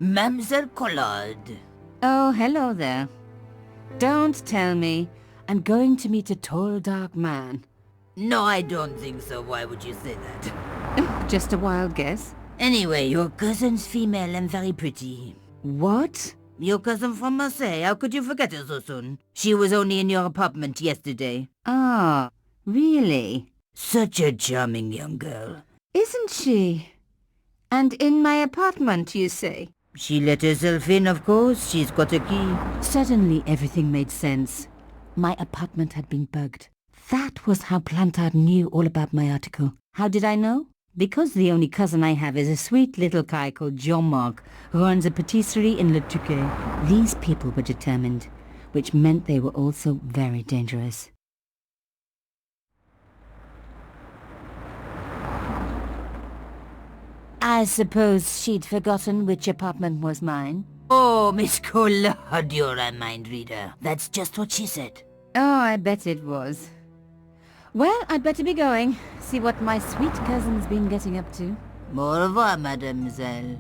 Mademoiselle Collard. Oh, hello there. Don't tell me. I'm going to meet a tall, dark man. No, I don't think so. Why would you say that? Just a wild guess. Anyway, your cousin's female and very pretty. What? Your cousin from Marseille. How could you forget her so soon? She was only in your apartment yesterday. Ah, really? Such a charming young girl. Isn't she? And in my apartment, you say? She let herself in, of course. She's got a key. Suddenly everything made sense. My apartment had been bugged. That was how Plantard knew all about my article. How did I know? Because the only cousin I have is a sweet little guy called Jean-Marc, who runs a patisserie in Le Touquet. These people were determined, which meant they were also very dangerous. I suppose she'd forgotten which apartment was mine. Oh, Miss Collard, you're a mind reader. That's just what she said. Oh, I bet it was. Well, I'd better be going. See what my sweet cousin's been getting up to. Au revoir, mademoiselle.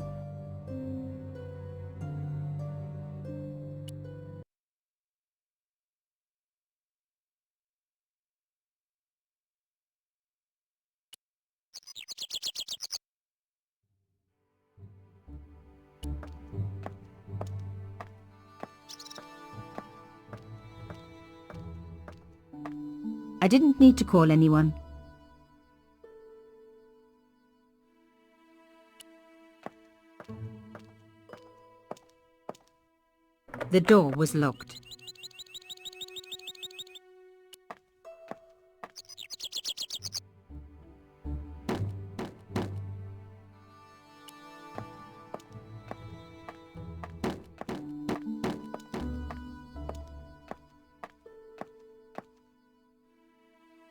I didn't need to call anyone. The door was locked.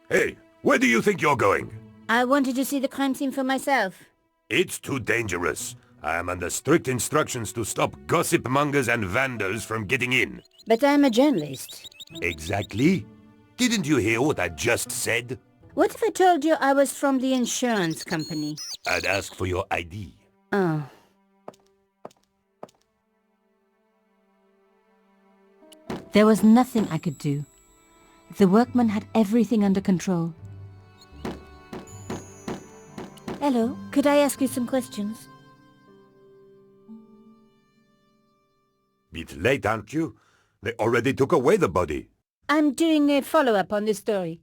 Hey, where do you think you're going? I wanted to see the crime scene for myself. It's too dangerous. I am under strict instructions to stop gossip mongers and vandals from getting in. But I'm a journalist. Exactly. Didn't you hear what I just said? What if I told you I was from the insurance company? I'd ask for your ID. Oh. There was nothing I could do. The workman had everything under control. Hello, could I ask you some questions? Bit late, aren't you? They already took away the body. I'm doing a follow-up on this story.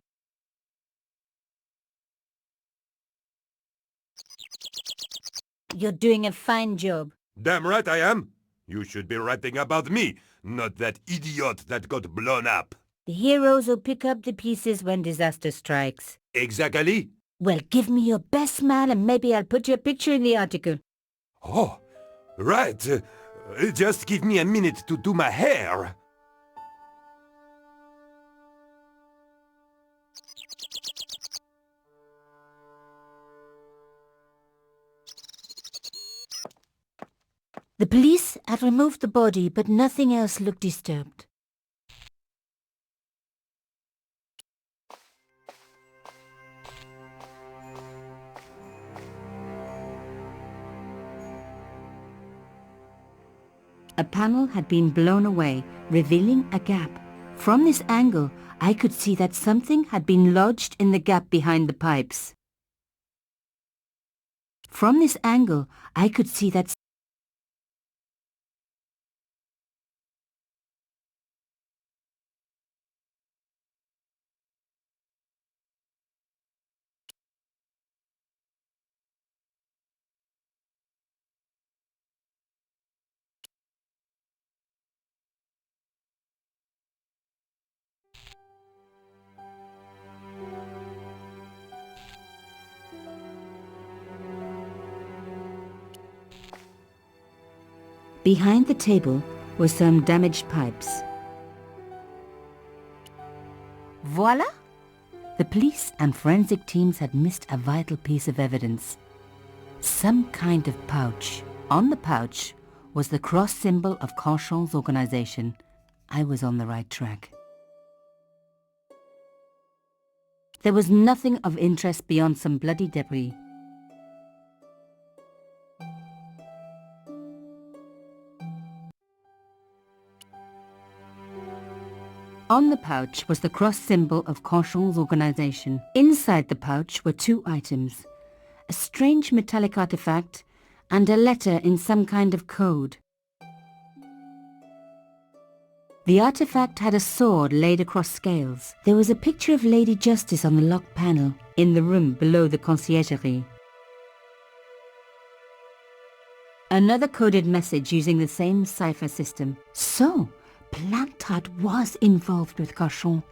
You're doing a fine job. Damn right I am. You should be writing about me, not that idiot that got blown up. The heroes will pick up the pieces when disaster strikes. Exactly. Well, give me your best smile and maybe I'll put your picture in the article. Oh, right. Just give me a minute to do my hair. The police had removed the body, but nothing else looked disturbed. A panel had been blown away, revealing a gap. From this angle, I could see that something had been lodged in the gap behind the pipes. From this angle, I could see that behind the table were some damaged pipes. Voila! The police and forensic teams had missed a vital piece of evidence. Some kind of pouch. On the pouch was the cross symbol of Cauchon's organization. I was on the right track. There was nothing of interest beyond some bloody debris. On the pouch was the cross symbol of Conchon's organization. Inside the pouch were 2 items, a strange metallic artifact and a letter in some kind of code. The artifact had a sword laid across scales. There was a picture of Lady Justice on the locked panel in the room below the conciergerie. Another coded message using the same cipher system. So, Plantard was involved with Conchon.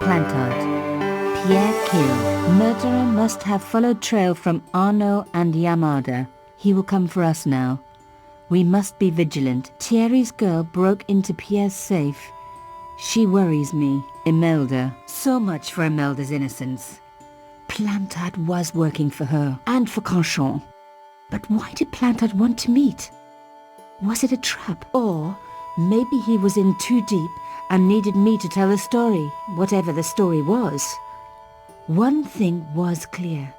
Plantard. Pierre killed. Murderer must have followed trail from Arnaud and Yamada. He will come for us now. We must be vigilant. Thierry's girl broke into Pierre's safe. She worries me. Imelda. So much for Imelda's innocence. Plantard was working for her, and for Canchon. But why did Plantard want to meet? Was it a trap? Or maybe he was in too deep and needed me to tell the story, whatever the story was. One thing was clear.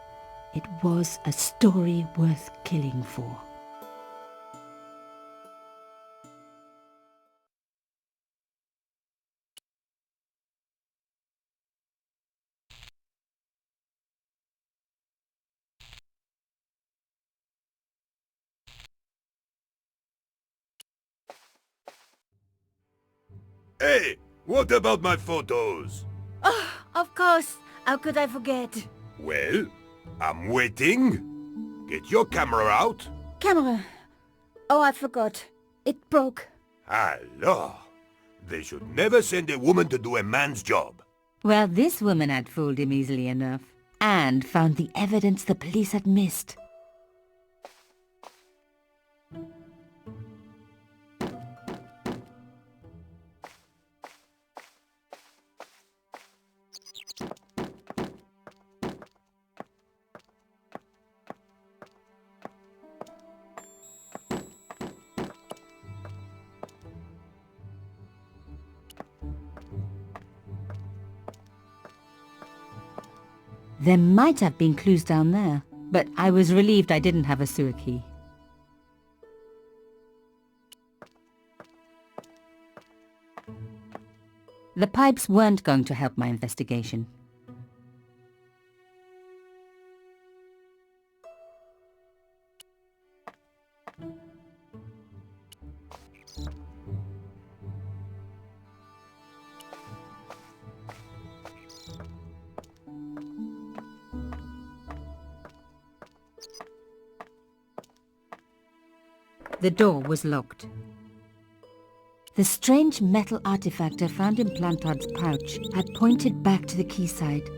It was a story worth killing for. Hey, what about my photos? Oh, of course. How could I forget? Well, I'm waiting. Get your camera out. Camera. Oh, I forgot. It broke. Alors, they should never send a woman to do a man's job. Well, this woman had fooled him easily enough, and found the evidence the police had missed. There might have been clues down there, but I was relieved I didn't have a sewer key. The pipes weren't going to help my investigation. The door was locked. The strange metal artifact I found in Plantard's pouch had pointed back to the quayside.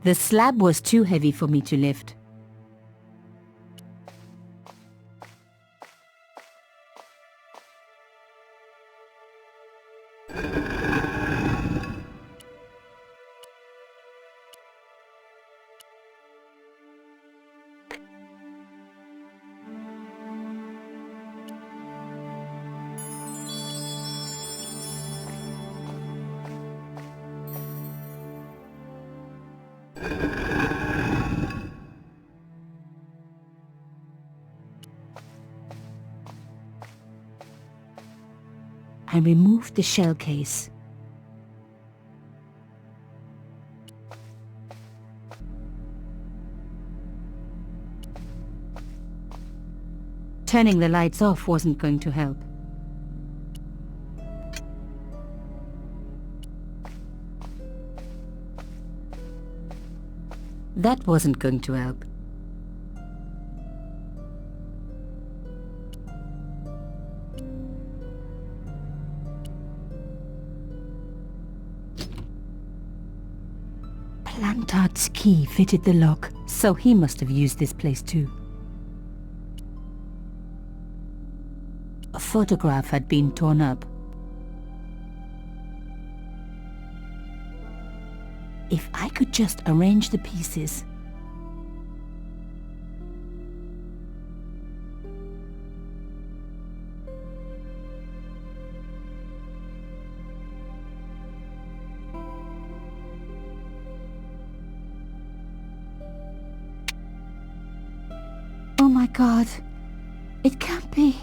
The slab was too heavy for me to lift. I removed the shell case. Turning the lights off wasn't going to help. That wasn't going to help. Plantard's key fitted the lock, so he must have used this place too. A photograph had been torn up. If I could just arrange the pieces. Oh my God, it can't be.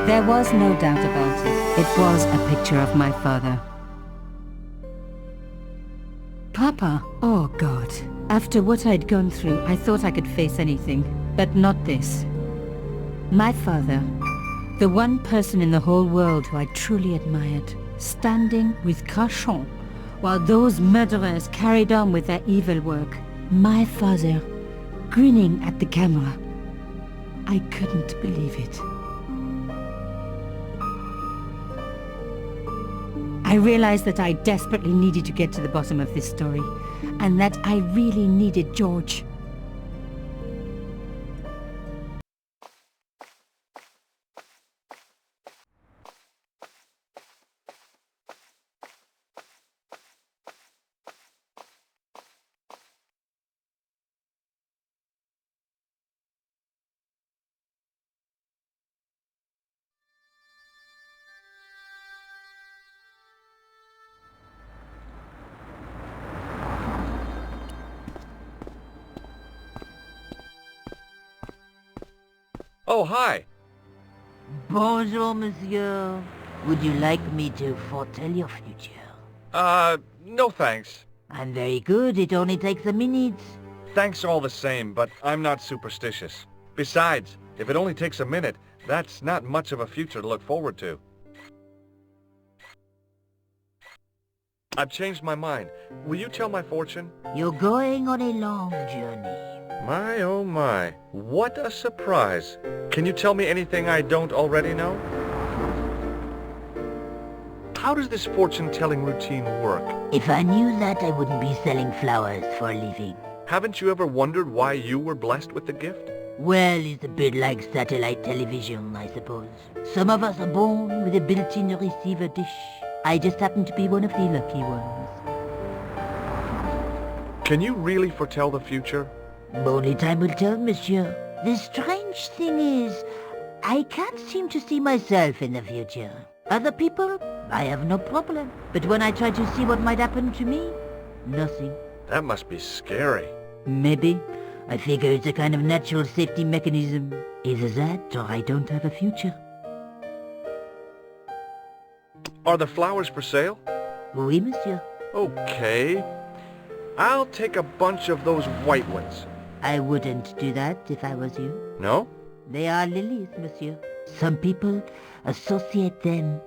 There was no doubt about it. It was a picture of my father. Papa, oh God. After what I'd gone through, I thought I could face anything, but not this. My father, the one person in the whole world who I truly admired, standing with Crachon, while those murderers carried on with their evil work. My father, grinning at the camera. I couldn't believe it. I realized that I desperately needed to get to the bottom of this story, and that I really needed George. Oh, hi. Bonjour, monsieur. Would you like me to foretell your future? No thanks. I'm very good. It only takes a minute. Thanks all the same, but I'm not superstitious. Besides, if it only takes a minute, that's not much of a future to look forward to. I've changed my mind. Will you tell my fortune? You're going on a long journey. My, oh my. What a surprise. Can you tell me anything I don't already know? How does this fortune-telling routine work? If I knew that, I wouldn't be selling flowers for a living. Haven't you ever wondered why you were blessed with the gift? Well, it's a bit like satellite television, I suppose. Some of us are born with a built-in receiver dish. I just happen to be one of the lucky ones. Can you really foretell the future? Only time will tell, monsieur. The strange thing is, I can't seem to see myself in the future. Other people, I have no problem. But when I try to see what might happen to me, nothing. That must be scary. Maybe. I figure it's a kind of natural safety mechanism. Either that, or I don't have a future. Are the flowers for sale? Oui, monsieur. Okay. I'll take a bunch of those white ones. I wouldn't do that if I was you. No? They are lilies, monsieur. Some people associate them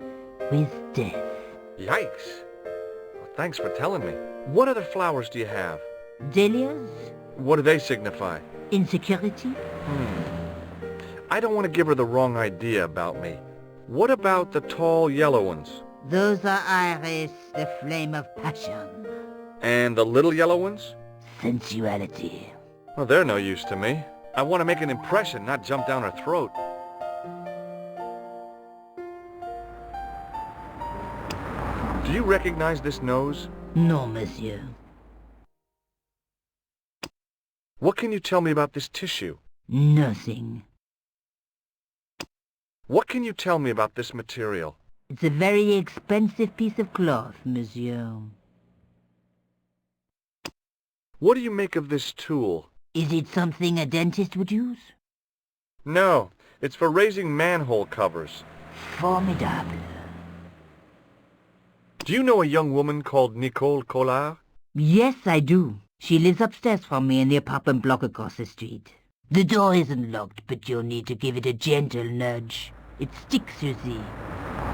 with death. Yikes. Well, thanks for telling me. What other flowers do you have? Dahlias? What do they signify? Insecurity? I don't want to give her the wrong idea about me. What about the tall yellow ones? Those are iris, the flame of passion. And the little yellow ones? Sensuality. Well, they're no use to me. I want to make an impression, not jump down her throat. Do you recognize this nose? No, monsieur. What can you tell me about this tissue? Nothing. What can you tell me about this material? It's a very expensive piece of cloth, monsieur. What do you make of this tool? Is it something a dentist would use? No, it's for raising manhole covers. Formidable. Do you know a young woman called Nicole Collard? Yes, I do. She lives upstairs from me in the apartment block across the street. The door isn't locked, but you'll need to give it a gentle nudge. It sticks, you see,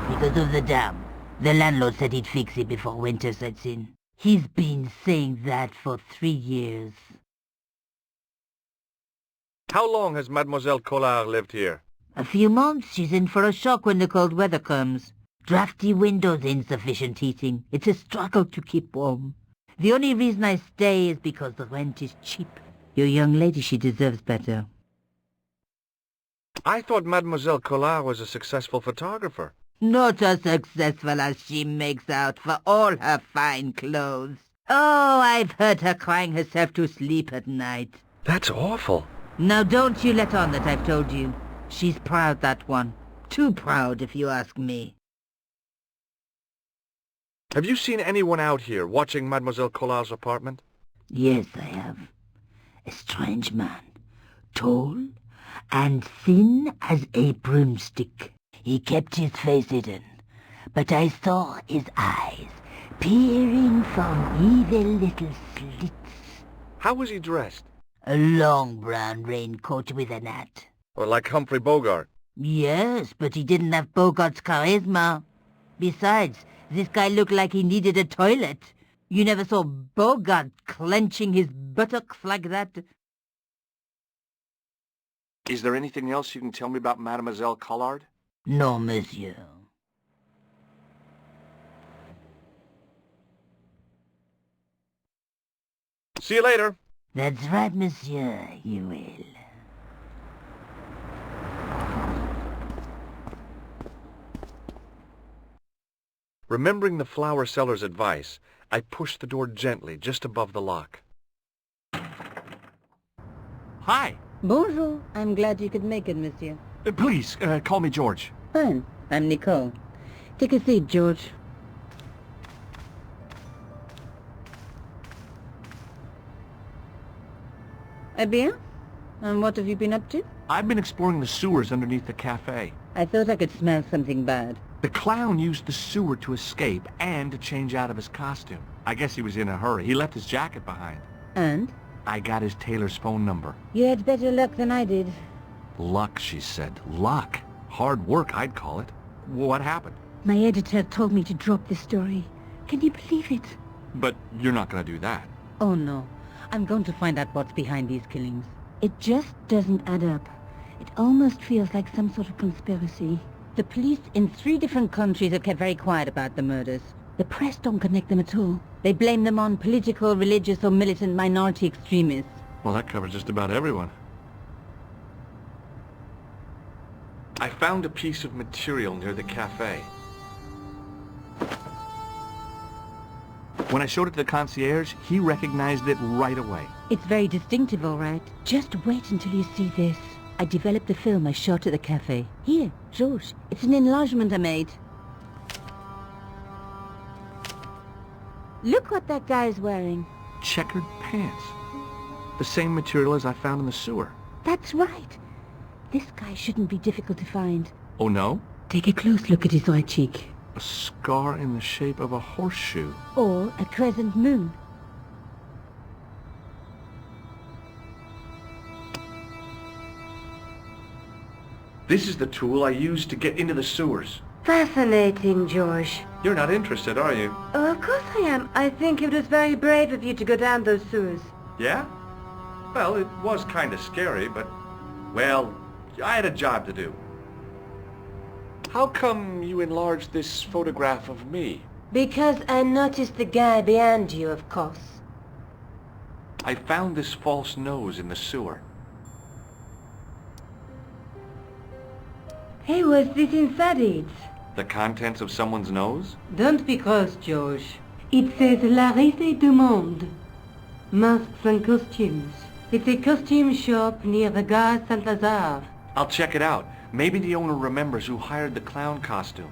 because of the dam. The landlord said he'd fix it before winter sets in. He's been saying that for 3 years. How long has Mademoiselle Collard lived here? A few months. She's in for a shock when the cold weather comes. Drafty windows, insufficient heating. It's a struggle to keep warm. The only reason I stay is because the rent is cheap. Your young lady, she deserves better. I thought Mademoiselle Collard was a successful photographer. Not as successful as she makes out for all her fine clothes. Oh, I've heard her crying herself to sleep at night. That's awful. Now don't you let on that I've told you. She's proud, that one. Too proud, if you ask me. Have you seen anyone out here watching Mademoiselle Collard's apartment? Yes, I have. A strange man. Tall and thin as a broomstick. He kept his face hidden, but I saw his eyes peering from evil little slits. How was he dressed? A long brown raincoat with an hat. Or like Humphrey Bogart? Yes, but he didn't have Bogart's charisma. Besides, this guy looked like he needed a toilet. You never saw Bogart clenching his buttocks like that. Is there anything else you can tell me about Mademoiselle Collard? No, monsieur. See you later. That's right, monsieur, you will. Remembering the flower seller's advice, I pushed the door gently just above the lock. Hi. Bonjour. I'm glad you could make it, monsieur. Please, call me George. Fine. I'm Nicole. Take a seat, George. Eh bien? And what have you been up to? I've been exploring the sewers underneath the cafe. I thought I could smell something bad. The clown used the sewer to escape and to change out of his costume. I guess he was in a hurry. He left his jacket behind. And? I got his tailor's phone number. You had better luck than I did. Luck, she said. Luck. Hard work, I'd call it. What happened? My editor told me to drop this story. Can you believe it? But you're not going to do that. Oh no. I'm going to find out what's behind these killings. It just doesn't add up. It almost feels like some sort of conspiracy. The police in 3 different countries have kept very quiet about the murders. The press don't connect them at all. They blame them on political, religious, or militant minority extremists. Well, that covers just about everyone. I found a piece of material near the cafe. When I showed it to the concierge, he recognized it right away. It's very distinctive, all right. Just wait until you see this. I developed the film I shot at the cafe. Here, George. It's an enlargement I made. Look what that guy is wearing. Checkered pants. The same material as I found in the sewer. That's right. This guy shouldn't be difficult to find. Oh, no? Take a close look at his right cheek. A scar in the shape of a horseshoe. Or a crescent moon. This is the tool I used to get into the sewers. Fascinating, George. You're not interested, are you? Oh, of course I am. I think it was very brave of you to go down those sewers. Yeah? Well, it was kind of scary, but... Well, I had a job to do. How come you enlarged this photograph of me? Because I noticed the guy behind you, of course. I found this false nose in the sewer. Hey, what's this inside it? The contents of someone's nose? Don't be cross, George. It says La Risée du Monde. Masks and costumes. It's a costume shop near the Gare Saint-Lazare. I'll check it out. Maybe the owner remembers who hired the clown costume.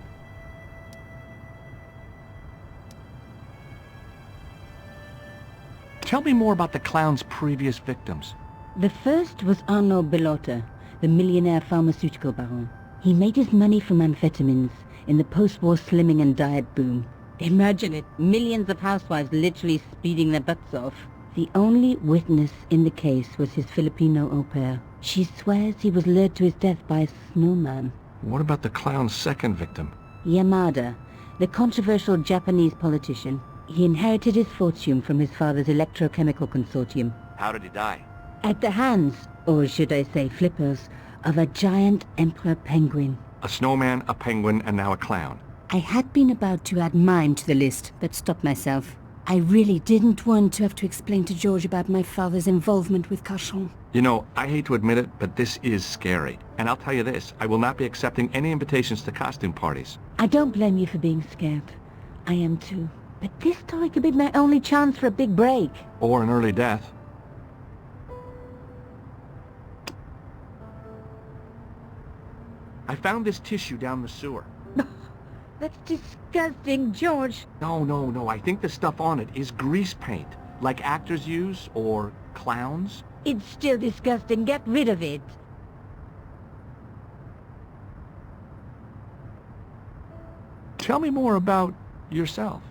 Tell me more about the clown's previous victims. The first was Arnaud Bellotta, the millionaire pharmaceutical baron. He made his money from amphetamines in the post-war slimming and diet boom. Imagine it, millions of housewives literally speeding their butts off. The only witness in the case was his Filipino au pair. She swears he was lured to his death by a snowman. What about the clown's second victim? Yamada, the controversial Japanese politician. He inherited his fortune from his father's electrochemical consortium. How did he die? At the hands, or should I say flippers, of a giant emperor penguin. A snowman, a penguin, and now a clown. I had been about to add mine to the list, but stopped myself. I really didn't want to have to explain to George about my father's involvement with Cachon. You know, I hate to admit it, but this is scary. And I'll tell you this, I will not be accepting any invitations to costume parties. I don't blame you for being scared. I am too. But this story could be my only chance for a big break. Or an early death. I found this tissue down the sewer. That's disgusting, George. No. I think the stuff on it is grease paint, like actors use, or clowns. It's still disgusting. Get rid of it. Tell me more about yourself.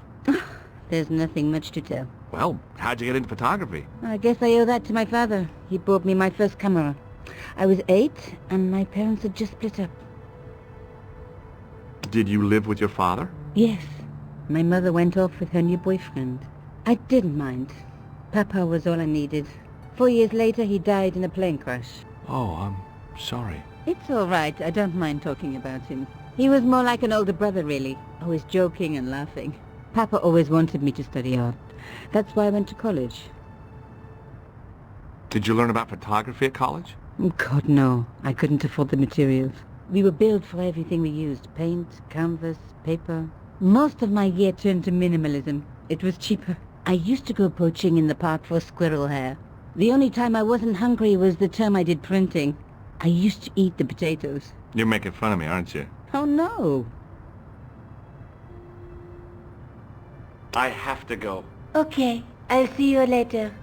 There's nothing much to tell. Well, how'd you get into photography? I guess I owe that to my father. He bought me my first camera. I was 8, and my parents had just split up. Did you live with your father? Yes. My mother went off with her new boyfriend. I didn't mind. Papa was all I needed. 4 years later, he died in a plane crash. Oh, I'm sorry. It's all right. I don't mind talking about him. He was more like an older brother, really. Always joking and laughing. Papa always wanted me to study art. That's why I went to college. Did you learn about photography at college? God, no. I couldn't afford the materials. We were billed for everything we used. Paint, canvas, paper. Most of my year turned to minimalism. It was cheaper. I used to go poaching in the park for squirrel hair. The only time I wasn't hungry was the term I did printing. I used to eat the potatoes. You're making fun of me, aren't you? Oh, no. I have to go. Okay, I'll see you later.